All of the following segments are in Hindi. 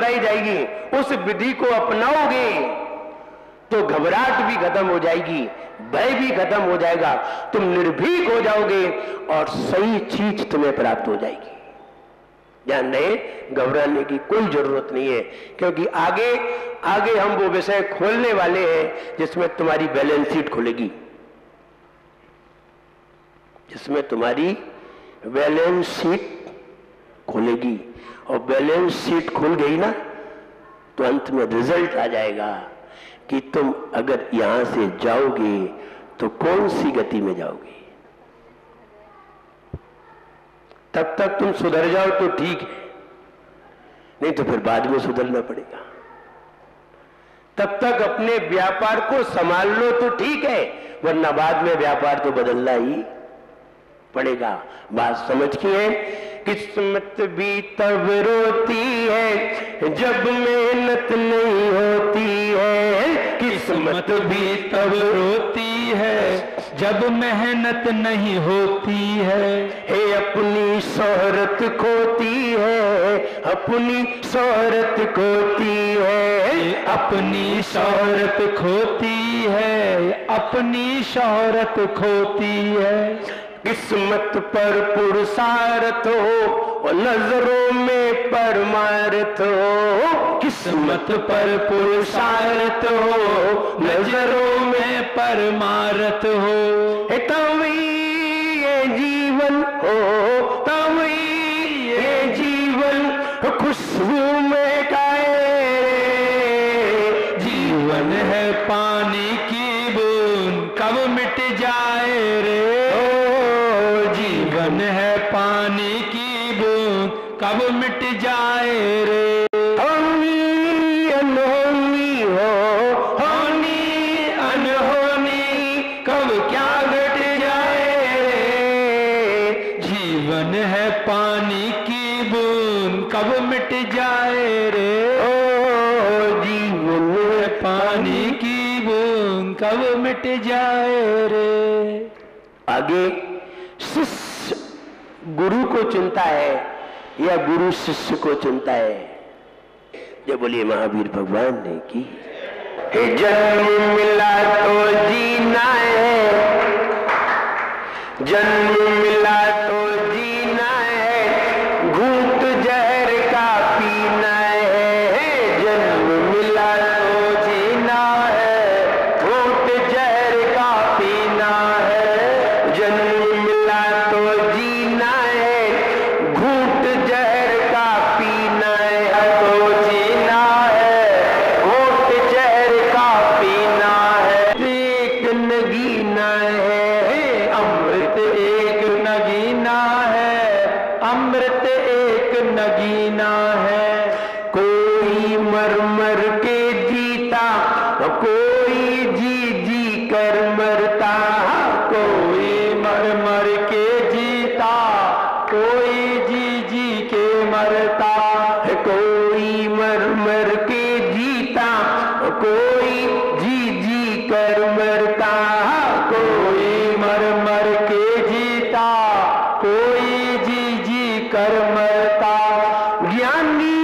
बताई जाएगी, उस विधि को अपनाओगे तो घबराहट भी खत्म हो जाएगी, भय भी खत्म हो जाएगा, तुम निर्भीक हो जाओगे और सही चीज तुम्हें प्राप्त हो जाएगी। ध्यान रहे, घबराने की कोई जरूरत नहीं है, क्योंकि आगे आगे हम वो विषय खोलने वाले हैं जिसमें तुम्हारी बैलेंस शीट खुलेगी, जिसमें तुम्हारी बैलेंस शीट खुलेगी। और बैलेंस शीट खुल गई ना तो अंत में रिजल्ट आ जाएगा कि तुम अगर यहां से जाओगे तो कौन सी गति में जाओगे। तब तक तुम सुधर जाओ तो ठीक है, नहीं तो फिर बाद में सुधरना पड़ेगा। तब तक अपने व्यापार को संभाल लो तो ठीक है, वरना बाद में व्यापार तो बदलना ही पड़ेगा। बात समझ की है? किस्मत भी तब रोती है जब मेहनत नहीं होती है, किस्मत भी तब रोती है जब मेहनत नहीं होती है। अपनी शोहरत खोती है, अपनी शोहरत खोती है, अपनी शोहरत खोती है, अपनी शोहरत खोती है। किस्मत पर पुरुषार्थ हो, नजरों में परमार्थ हो, किस्मत पर पुरुषार्थ हो, नजरों में परमार्थ हो। तभी ये जीवन हो, तभी ये जीवन खुशबू में गाए। जीवन है पानी की बूंद कब मिट जाए रे, जीवन है पानी की बूंद कब मिट जाए रे। होनी अनहोनी हो, होनी अनहोनी कब क्या घट जाए रे। जीवन है पानी की बूंद कब मिट जाए रे, ओ जीवन है पानी की बूंद कब मिट जाए रे। आगे शिष्य गुरु को चुनता है या गुरु शिष्य को चुनता है? जब बोलिए महावीर भगवान ने की। जन्म मिला तो जीना है, जन्म मिला तो जीना है, घूंट जहर का पीना है। जन्म मिला तो जीना है, घूंट जहर का पीना है। जन्म मिला तो जीना है, घूंट जहर का पीना है। तो जीना है, घूंट जहर का पीना है। एक नगीना है, अमृत एक नगीना है, अमृत एक नगीना है। कोई मर मर के जीता, कोई जी जी कर मरता। कोई मर मर के जीता, कोई जी जी के मरता। कोई मर मर के जीता, कोई जी जी कर मरता। कोई मर मर के जीता, कोई जी जी कर मरता। ज्ञानी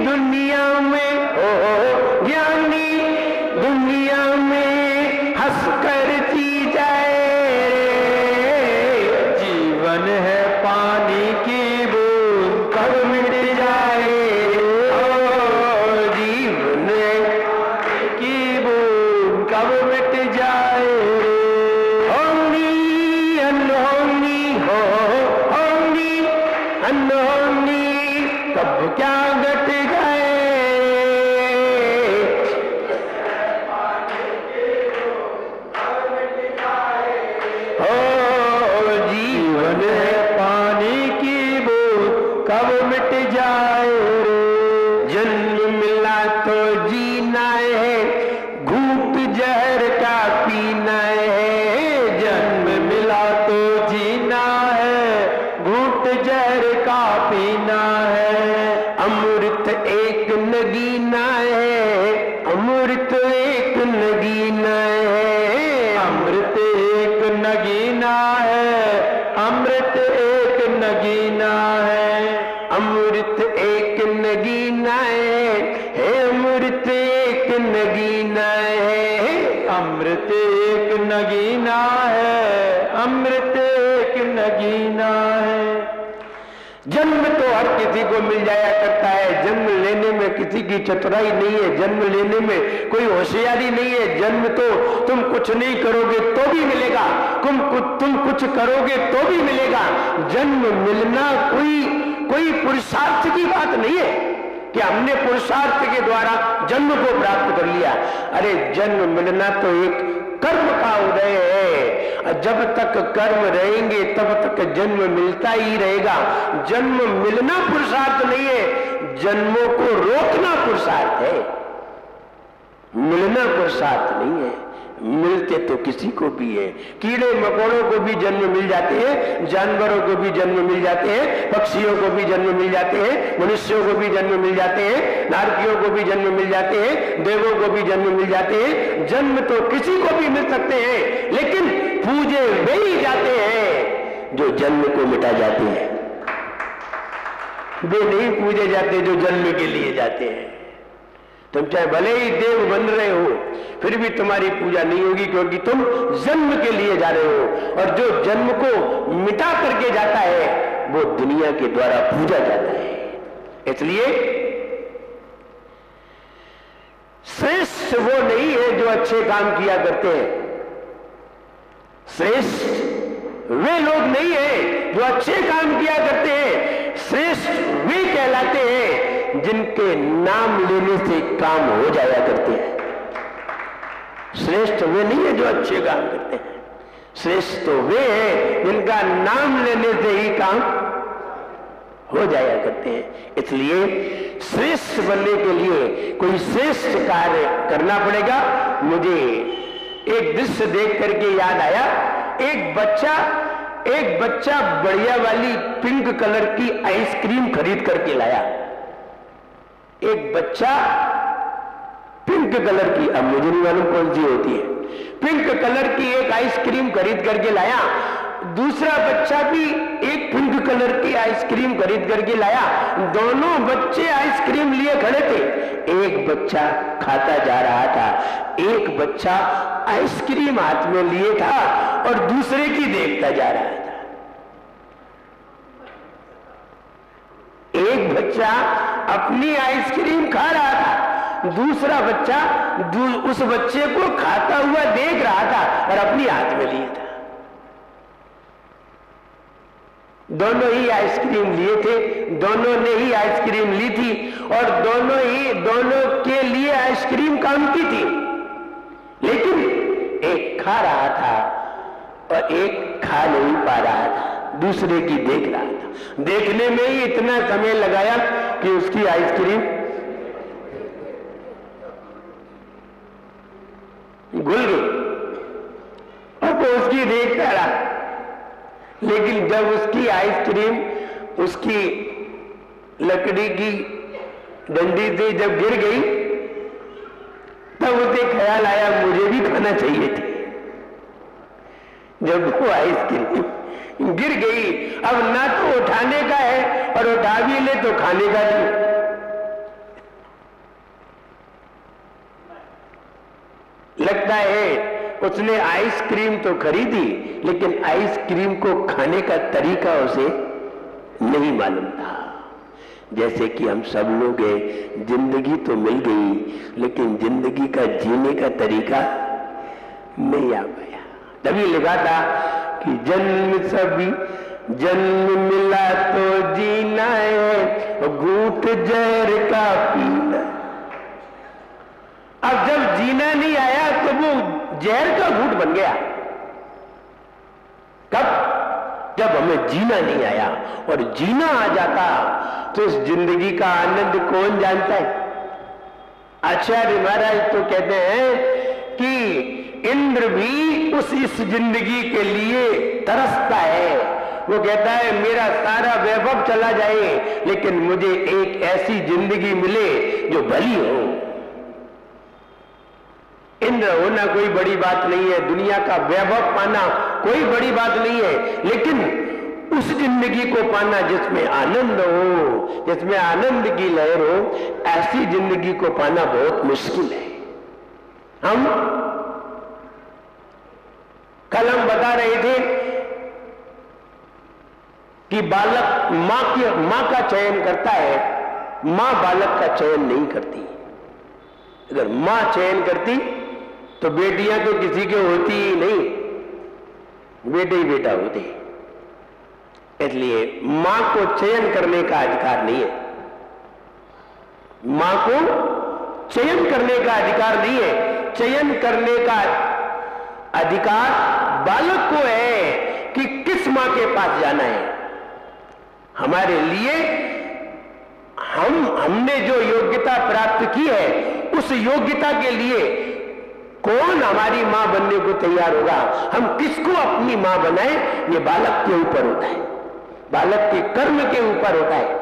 दुनिया में हो, ज्ञानी दुनिया में हंस कर जी जाए। जीवन है पानी की बूंद कब मिट जाए, ओ जीवन है की बूंद कब मिट जाए। होनी अनहोनी हो, होनी अनहोनी कब क्या घट गए। ओ जीवन है पानी की बूंद कब मिट जाए रे। जन्म मिला तो जीना है, घूंट जहर का पीना है। जन्म मिला तो जीना है, घूंट जहर का पीना है। अमृत एक नगीना है, अमृत एक नगीना है। अमृत एक नगीना है, अमृत एक नगीना है। अमृत एक नगीना है, नगीना है, अमृत एक नगीना है, अमृत एक नगीना है। जन्म तो हर किसी को मिल जाया करता है, जन्म लेने में किसी की चतुराई नहीं है, जन्म लेने में कोई होशियारी नहीं है। जन्म तो तुम कुछ नहीं करोगे तो भी मिलेगा, तुम कुछ करोगे तो भी मिलेगा। जन्म मिलना कोई पुरुषार्थ की बात नहीं है कि हमने पुरुषार्थ के द्वारा जन्म को प्राप्त कर लिया। अरे जन्म मिलना तो एक कर्म का उदय है। जब तक कर्म रहेंगे तब तक जन्म मिलता ही रहेगा। जन्म मिलना पुरुषार्थ नहीं है, जन्मों को रोकना पुरुषार्थ है, मिलना पुरुषार्थ नहीं है। मिलते तो किसी को भी है, कीड़े मकोड़ों को भी जन्म मिल जाते हैं, जानवरों को भी जन्म मिल जाते हैं, पक्षियों को भी जन्म मिल जाते हैं, मनुष्यों को भी जन्म मिल जाते हैं, नारकियों को भी जन्म मिल जाते हैं, देवों को भी जन्म मिल जाते हैं। जन्म तो किसी को भी मिल सकते हैं, लेकिन पूजे वे ही जाते हैं जो जन्म को मिटा जाते हैं। वे नहीं पूजे जाते जो जन्म के लिए जाते हैं। तुम चाहे भले ही देव बन रहे हो, फिर भी तुम्हारी पूजा नहीं होगी, क्योंकि तुम जन्म के लिए जा रहे हो। और जो जन्म को मिटा करके जाता है वो दुनिया के द्वारा पूजा जाता है। इसलिए श्रेष्ठ वो नहीं है जो अच्छे काम किया करते हैं, श्रेष्ठ वे लोग नहीं है जो अच्छे काम किया करते हैं। श्रेष्ठ वे कहलाते हैं जिनके नाम लेने से काम हो जाया करते हैं। श्रेष्ठ वे नहीं है जो अच्छे काम करते हैं, श्रेष्ठ तो वे हैं जिनका नाम लेने से ही काम हो जाया करते हैं। इसलिए श्रेष्ठ बनने के लिए कोई श्रेष्ठ कार्य करना पड़ेगा। मुझे एक दृश्य देख करके याद आया, एक बच्चा बढ़िया वाली पिंक कलर की आइसक्रीम खरीद करके लाया। एक बच्चा पिंक कलर की, अब मुझे नहीं मालूम कौन सी होती है, पिंक कलर की एक आइसक्रीम खरीद करके लाया। दूसरा बच्चा भी एक पिंक कलर की आइसक्रीम खरीद करके लाया। दोनों बच्चे आइसक्रीम लिए खड़े थे। एक बच्चा खाता जा रहा था, एक बच्चा आइसक्रीम हाथ में लिए था और दूसरे की देखता जा रहा था। एक बच्चा अपनी आइसक्रीम खा रहा था, दूसरा बच्चा उस बच्चे को खाता हुआ देख रहा था और अपनी हाथ में लिए था। दोनों ही आइसक्रीम लिए थे, दोनों ने ही आइसक्रीम ली थी और दोनों के लिए आइसक्रीम काम की थी। लेकिन एक खा रहा था और एक खा नहीं पा रहा था, दूसरे की देख रहा था। देखने में ही इतना समय लगाया कि उसकी आइसक्रीम घुल गई और वो उसकी देखता रहा। लेकिन जब उसकी आइसक्रीम उसकी लकड़ी की डंडी से जब गिर गई, तब उसे ख्याल आया मुझे भी खाना चाहिए थी। जब वो आइसक्रीम गिर गई, अब ना तो उठाने का है और उठा भी ले तो खाने का नहीं। लगता है उसने आइसक्रीम तो खरीदी, लेकिन आइसक्रीम को खाने का तरीका उसे नहीं मालूम था। जैसे कि हम सब लोग हैं, जिंदगी तो मिल गई, लेकिन जिंदगी का जीने का तरीका नहीं आ पाया। तभी लिखा था कि जन्म मिला तो जीना है, घूंट जहर का पीना। अब जब जीना नहीं आया तो वो जहर का घूंट बन गया। कब? जब हमें जीना नहीं आया। और जीना आ जाता तो इस जिंदगी का आनंद कौन जानता है? आचार्य महाराज तो कहते हैं कि इंद्र भी इस जिंदगी के लिए तरसता है। वो कहता है मेरा सारा वैभव चला जाए, लेकिन मुझे एक ऐसी जिंदगी मिले जो भली हो। इंद्र होना कोई बड़ी बात नहीं है, दुनिया का वैभव पाना कोई बड़ी बात नहीं है, लेकिन उस जिंदगी को पाना जिसमें आनंद हो, जिसमें आनंद की लहर हो, ऐसी जिंदगी को पाना बहुत मुश्किल है। हम कल हम बता रहे थे कि बालक मां का चयन करता है, मां बालक का चयन नहीं करती। अगर मां चयन करती तो बेटियां तो किसी के होती ही नहीं, बेटे ही बेटा होते। इसलिए मां को चयन करने का अधिकार नहीं है, मां को चयन करने का अधिकार नहीं है। चयन करने का अधिकार बालक को है कि किस मां के पास जाना है। हमारे लिए हमने जो योग्यता प्राप्त की है, उस योग्यता के लिए कौन हमारी मां बनने को तैयार होगा, हम किसको अपनी मां बनाएं, ये बालक के ऊपर होता है, बालक के कर्म के ऊपर होता है।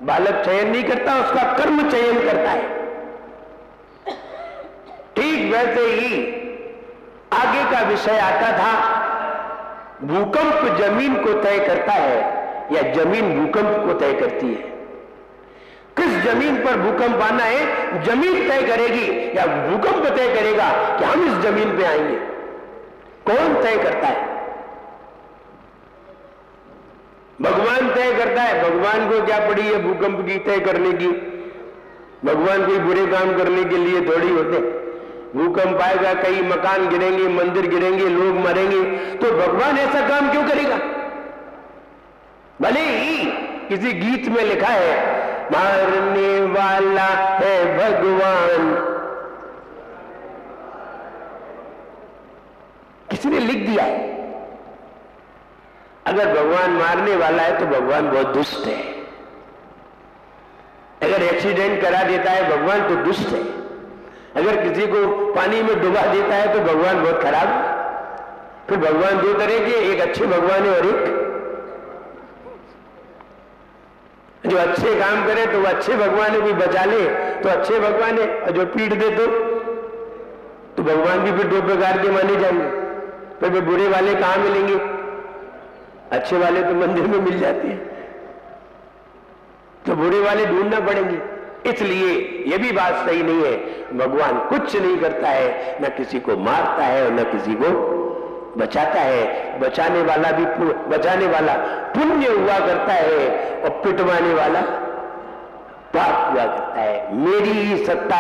बालक चयन नहीं करता, उसका कर्म चयन करता है। ठीक वैसे ही आगे का विषय आता था, भूकंप जमीन को तय करता है या जमीन भूकंप को तय करती है। किस जमीन पर भूकंप आना है, जमीन तय करेगी या भूकंप तय करेगा कि हम इस जमीन पे आएंगे? कौन तय करता है? भगवान तय करता है। भगवान को क्या पड़ी है भूकंप की तय करने की? भगवान कोई बुरे काम करने के लिए थोड़ी होते। भूकंप आएगा, कई मकान गिरेंगे, मंदिर गिरेंगे, लोग मरेंगे, तो भगवान ऐसा काम क्यों करेगा? भले ही किसी गीत में लिखा है, मारने वाला है भगवान, किसी ने लिख दिया है। अगर भगवान मारने वाला है तो भगवान बहुत दुष्ट है। अगर एक्सीडेंट करा देता है भगवान तो दुष्ट है। अगर किसी को पानी में डुबा देता है तो भगवान बहुत खराब है। फिर भगवान दो तरह के, एक अच्छे भगवान है और एक जो अच्छे काम करे तो वो अच्छे भगवान है, भी बचा ले तो अच्छे भगवान है, और जो पीट दे तो भगवान भी फिर दो प्रकार के माने जाएंगे। फिर बुरे वाले कहां मिलेंगे? अच्छे वाले तो मंदिर में मिल जाते हैं, तो बुरे वाले ढूंढना पड़ेंगे। इसलिए यह भी बात सही नहीं है। भगवान कुछ नहीं करता है, न किसी को मारता है और न किसी को बचाता है। बचाने वाला पुण्य हुआ करता है और पिटवाने वाला पाप हुआ करता है। मेरी ही सत्ता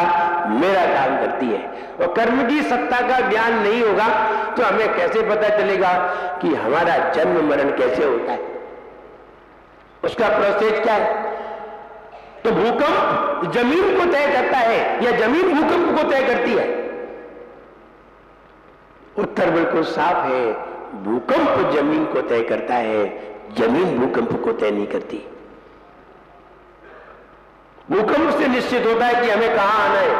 मेरा काम करती है, और कर्म की सत्ता का ज्ञान नहीं होगा तो हमें कैसे पता चलेगा कि हमारा जन्म मरण कैसे होता है, उसका प्रोसेस क्या है? तो भूकंप जमीन को तय करता है या जमीन भूकंप को तय करती है? उत्तर बिल्कुल साफ है, भूकंप जमीन को तय करता है, जमीन भूकंप को तय नहीं करती। भूकंप से निश्चित होता है कि हमें कहां आना है,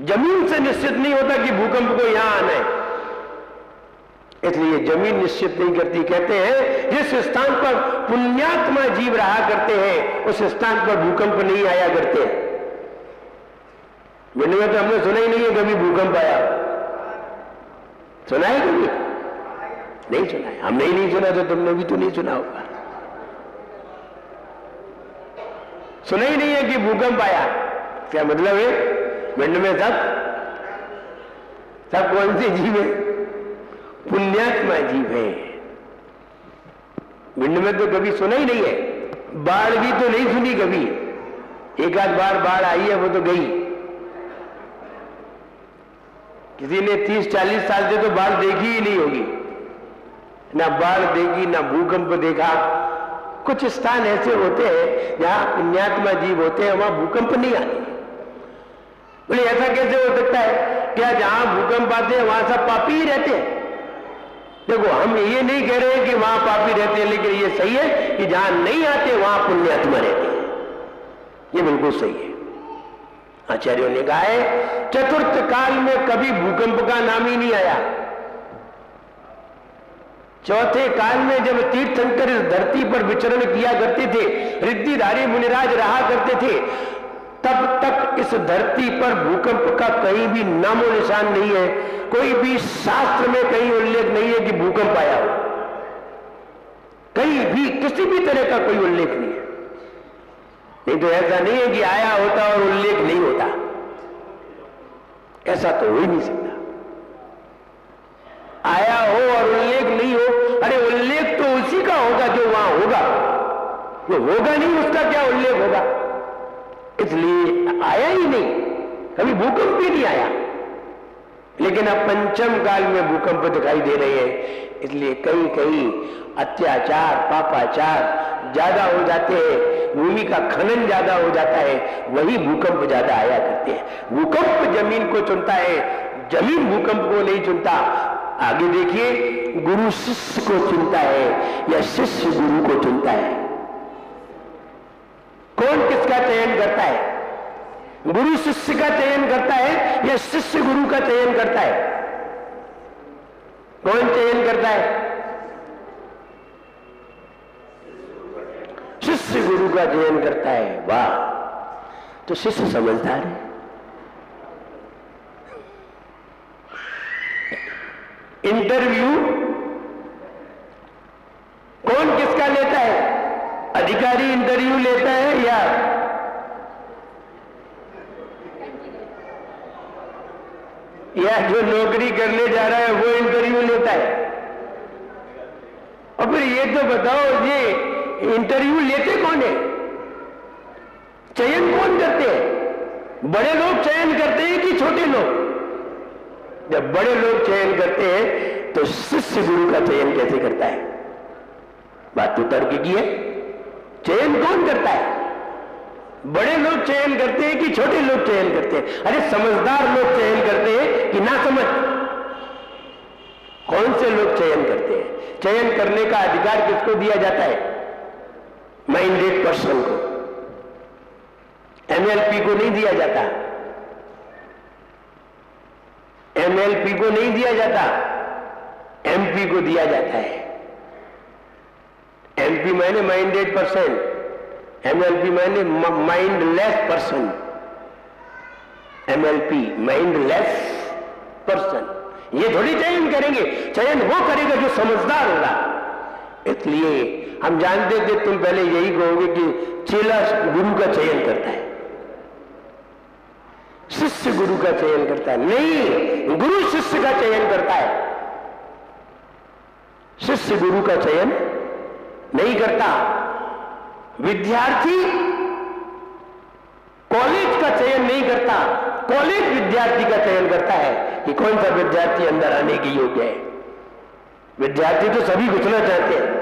जमीन से निश्चित नहीं होता कि भूकंप को यहां आना है। इसलिए जमीन निश्चित नहीं करती। कहते हैं जिस स्थान पर पुण्यात्मा जीव रहा करते हैं उस स्थान पर भूकंप नहीं आया करते। मिलने में तो हमने सुना ही नहीं है कभी भूकंप आया। सुना है कभी? नहीं सुना है। हमने ही नहीं सुना तो तुमने भी तो नहीं सुना होगा। सुना ही नहीं है कि भूकंप आया। क्या मतलब है? मिलने में सब कौन से जीव है? पुण्यात्मा जीव है। भिंड में तो कभी सुना ही नहीं है। बाढ़ भी तो नहीं सुनी कभी। एक आध बार बाढ़ आई है, वो तो गई। किसी ने 30-40 साल से तो बाढ़ देखी ही नहीं होगी। ना बाढ़ देखी, ना भूकंप देखा। कुछ स्थान ऐसे होते हैं जहां पुण्यात्मा जीव होते हैं, वहां भूकंप नहीं आते। बोले ऐसा कैसे हो सकता है? क्या जहां भूकंप आते हैं वहां सब पापी ही रहते हैं? देखो, हम ये नहीं कह रहे हैं कि वहां पापी रहते हैं, लेकिन ये सही है कि जहां नहीं आते वहां पुण्यात्मा रहते हैं। ये बिल्कुल सही है। आचार्यों ने कहा है चतुर्थ काल में कभी भूकंप का नाम ही नहीं आया। चौथे काल में जब तीर्थंकर इस धरती पर विचरण किया करते थे, रिद्धिधारी मुनिराज रहा करते थे, तब तक इस धरती पर भूकंप का कहीं भी नामो निशान नहीं है। कोई भी शास्त्र में कहीं उल्लेख नहीं है कि भूकंप आया हो। कहीं भी किसी भी तरह का कोई उल्लेख नहीं है। नहीं तो ऐसा नहीं है कि आया होता और उल्लेख नहीं होता। ऐसा तो हो ही नहीं सकता। आया हो और उल्लेख नहीं हो, अरे उल्लेख तो उसी का होगा जो वहां होगा, जो होगा नहीं उसका क्या उल्लेख होगा। इसलिए आया ही नहीं, कभी भूकंप भी नहीं आया। लेकिन अब पंचम काल में भूकंप दिखाई दे रहे हैं, इसलिए कहीं कहीं अत्याचार पापाचार ज्यादा हो जाते हैं, भूमि का खनन ज्यादा हो जाता है, वही भूकंप ज्यादा आया करते हैं। भूकंप जमीन को चुनता है, जमीन भूकंप को नहीं चुनता। आगे देखिए, गुरु शिष्य को चुनता है या शिष्य गुरु को चुनता है। कौन किसका चयन करता है? गुरु शिष्य का चयन करता है या शिष्य गुरु का चयन करता है? कौन चयन करता है? शिष्य गुरु का चयन करता है। वाह, तो शिष्य समझदार है। इंटरव्यू कौन किसका लेता है? अधिकारी इंटरव्यू लेता है या जो नौकरी करने जा रहा है वो इंटरव्यू लेता है? और फिर ये तो बताओ, ये इंटरव्यू लेते कौन है? चयन कौन करते हैं? बड़े लोग चयन करते हैं कि छोटे लोग? जब बड़े लोग चयन करते हैं तो शिष्य गुरु का चयन कैसे करता है? बात तो तर्क की है। चयन कौन करता है? बड़े लोग चयन करते हैं कि छोटे लोग चयन करते हैं? अरे समझदार लोग चयन करते हैं कि ना समझ? कौन से लोग चयन करते हैं? चयन करने का अधिकार किसको दिया जाता है? माइंडेड पर्सन को। एमएलपी को नहीं दिया जाता, एमएलपी को नहीं दिया जाता, एमपी को दिया जाता है। एमपी मायने माइंडेड पर्सन, एमएलपी मायने mindless person. MLP mindless person. ये थोड़ी चयन करेंगे, चयन वो करेगा जो समझदार होगा। इसलिए हम जानते थे, तुम पहले यही कहोगे कि चेला गुरु का चयन करता है, शिष्य गुरु का चयन करता है। नहीं, गुरु शिष्य का चयन करता है, शिष्य गुरु का चयन नहीं करता। विद्यार्थी कॉलेज का चयन नहीं करता, कॉलेज विद्यार्थी का चयन करता है कि कौन सा विद्यार्थी अंदर आने के योग्य है। विद्यार्थी तो सभी घुसना चाहते हैं,